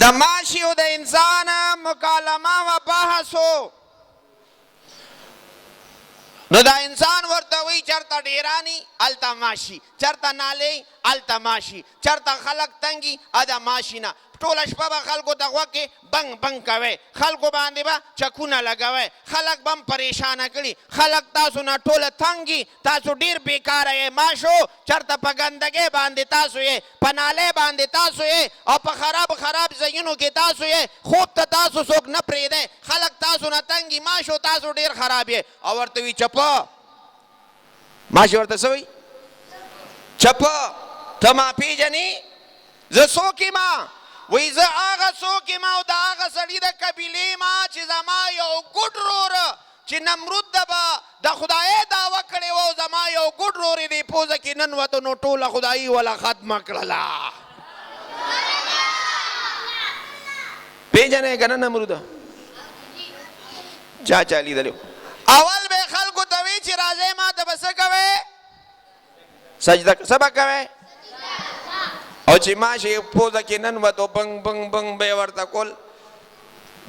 د ماشي او د انسان مکالمه و بحثو نو دا انسان ورته وی چرته ډیرانی الته ماشي چرته نالی الته ماشي چرته خلق تنګي ادا ماشي نه ټوله شپه به خلکو ته غوږ کې بنګ بنګ کوئ خلکو باندې به چکونه لګوئ خلک به هم پریشانه کړي خلک تاسو نه ټوله تنګي تاسو ډیر بیکاره یې ماشو چرته په ګندګۍ باندې تاسو یې په نالۍ باندې تاسو یې او په خراب ځایونو کې تاسو یې خوب ته تاسو څوک نه پرېږدئ خلک تاسو نه تنګي ماشو تاسو ډیر خراب یې او ورته وي چپه ماشي ورته څه وایي چپه ته ما پیژنې زه څوک یم وی زه هغه څوک یم او د هغه سړي د قبیلې ما چې زما یو ګوډ روره چې نمرود ده به د خدایۍ دعوه کړې وه او زما یو ګوډ رور یې دې پوزه کې ننوته نو ټوله خدایي وله ختمه کړله پیژنې که نه نمروده چا لیدلی اول به یې خلکو ته وی چې راځئ ما ته به څه کوئ سجده څه به کوئ او چې ماشي پوزه کې ننوتو بنګ بنګ بنګ به یې ورته کول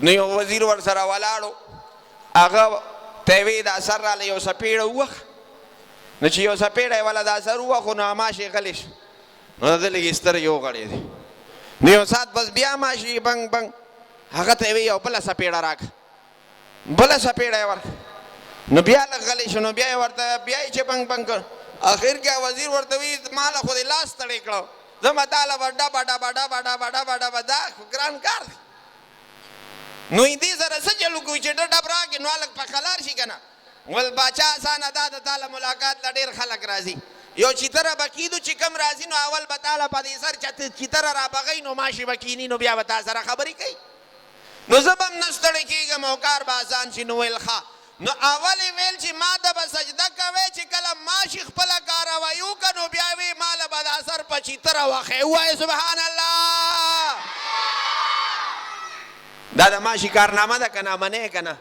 نو یو وزیر ورسره ولاړو هغه ته وی دا سر راله یو څپېړه ووخ نو چې یو څپېړه یې والا دا سر ووخو نو ماشي غلی شو نو ده لږې سترګې وغړېدې نو یو ساعت بس بیا ماشي بنګ بنګ هغه ته یې وی یو بله څپېړه راکړه بله څپېړه یې ورکړه نو بیا لږ غلی شو نو بیا یې ورته بیا یې چې بنګ بنګ کړ اخر کې وزیر ورته وی ما له خو دې لاس ستړی کړو زه به تاله به ډبه ډبه ډبه ډبه ډبه ډبه دا خو ګران کار دی نو دې سره څه چل وکړو چې ډب راکړې نو هلک په خلار شي که نه ول باچا اسانه دا د تا له ملاقات له ډېر خلک راځي یو چیتره به کیدو چې کم راځي نو اول به تاله په دې سر چیتره رابغئ نو ماشي به کیني نو بیا به تا سره خبرې کوي نو زه به هم نه ستړی کېږم او کار به اسان شي نو ویل ښه نو اول یې ویل چې ما ته به سجده کوئ چې کله ماشي خپله کاروایي وکړه نو بیا وی ماله به دا سر په چیتره وښی ووایه سبحان الله دا د ماشي کارنامه ده که نه منې که نه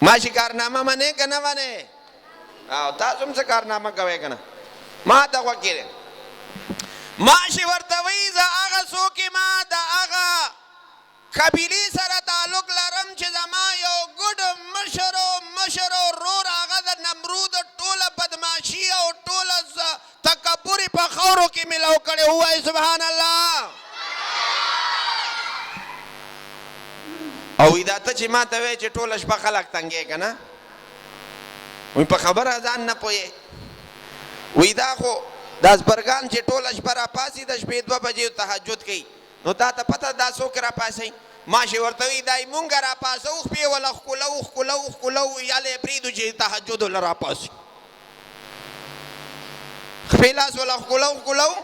ماشي کارنامه منې که نه منې او تاسو هم څه کارنامه کوئ که نه ما ته غوږ کېږدئ ماشي ورته وایي زه هغه څوک یم د هغه قبیلې سره تعلق لرم چې زما یو ګډ مشر رور هغه د نمرود ټوله بدماشي او ټوله تکبر یې په خاورو کې میلاو کړی ووایي سبحان الله او وی دا ته چې ما ته وایې چې ټوله شپه خلک تنګې که نه وی په خبره ځان نه پوهې وی دا خو دا زبرګان چې ټوله شپه راپاسي د شپې 2 بجې تهجد کوي نو تا ته پته دا څوک راپاسئ ماشي ورته وی دای مونږ راپاسو خپې وله ښکلو یاله یې پرېږدو چې تهجد وله راپاسي خپې لاس وله ښکلو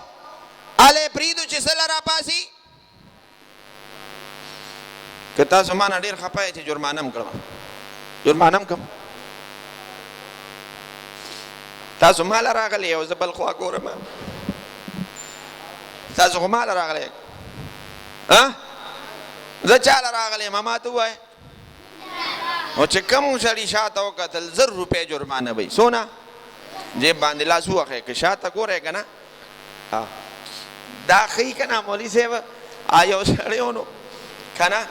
هله یې پرېږدو چې څه له راپاسي که تاسو ما نه ډېر خفه یې چې جرمانه م کړم جرمانه م کړم تاسو ما له راغلی او زه بل خوا ګورم تاسو خو ما له راغلی زه چا له راغلی یم ما ته ووایه او چې کوم سړي شاته وکتل 1000 روپۍ جرمانه وي څونه جیب باندې لاس ووهئ که شاته ګورئ که نه دا ښیي که نه مولوي صاحب یو سړی و نو که نه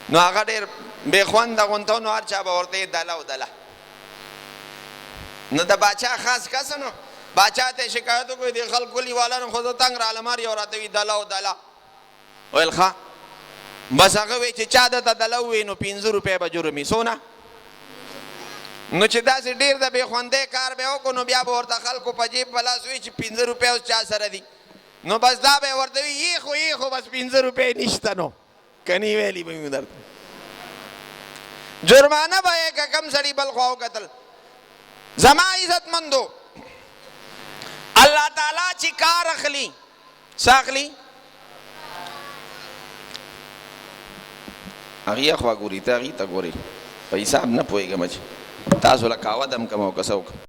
نو هغه ډېر بې خونده غونته و نو هر چا به ورته یې دله و دله نو د باچا خاص کس نو باچا ته شکایت وکړو دې خلکو لیوالانو خو زه تنګ رالمار یو راته وي دله و دله ویل ښه بس هغه وی چې چا درته دله ووایي نو 5 روپۍ به جرم وي څونه نو چې داسې ډېر د بې خوندۍ کار به یې وکړو نو بیا به ورته خلکو په جیب په لاس وي چې 15 روپۍ اوس چا سره دي نو بس دا به یې ورته وي یې خو بس 15 روپۍ نشته نو که نه ویلي به مې درته جرمانه به یې که کم سړي بل خوا وکتل زما عزتمندو الله تعالی چې کار اخلي څه اخلي هغې خوا ګوري ته هغې ته ګورې په حساب نه پوهېږم چې تاسو له قهوه دم کوم او که څه وکړم